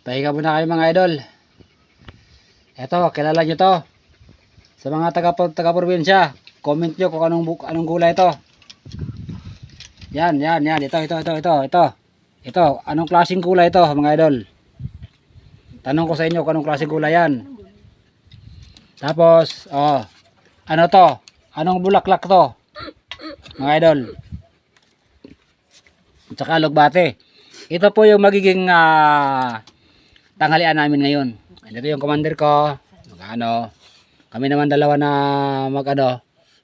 Pahinga muna kayo mga idol. Eto, kilala nyo to. Sa mga taga-probinsya, comment nyo kung anong gulay ito. Yan. Ito, anong klaseng gulay ito mga idol? Tanong ko sa inyo kung anong klaseng gulay yan. Tapos, ano to? Anong bulaklak to? Mga idol. At saka lugbate. Ito po yung magiging tanghalian namin ngayon. Ito yung commander ko. Kami naman dalawa na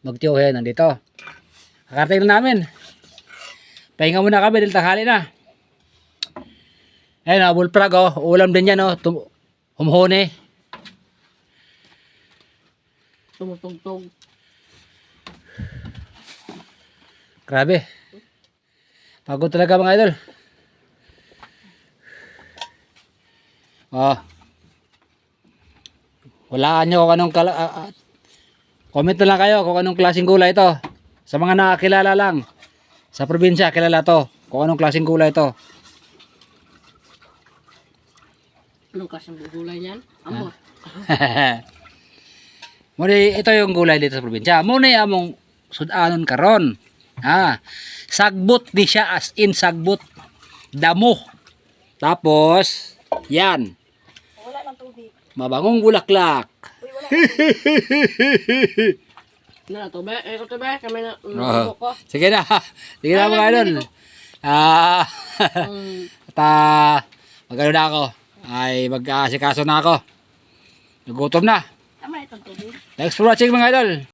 magtiyuhin nandito. Kakarating na namin. Pahinga muna kami dahil tanghali na. Ayun, bullfrog ulam din yan humhone. Tumutugtog. Grabe. Pagod talaga mga idol. Walaan nyo kung anong comment na lang kayo kung anong klaseng gulay ito. Sa mga nakakilala lang. Sa probinsya, kilala to. Kung anong klaseng gulay ito. Anong klaseng gulay yan? Amor. Muna ito yung gulay dito sa probinsya. Muna among sudanon karon. Sagbot di siya, as in sagbot. Damo. Tapos, yan. Wala ng tubig. Mabangong bulaklak. Na to ba? Eko to ba? Kami na ko. Sige na. Sige na mga idol. Magano na ako. Ay mag-asikaso na ako. Nagutom na. Tama itong tubig. Thanks for watching mga idol.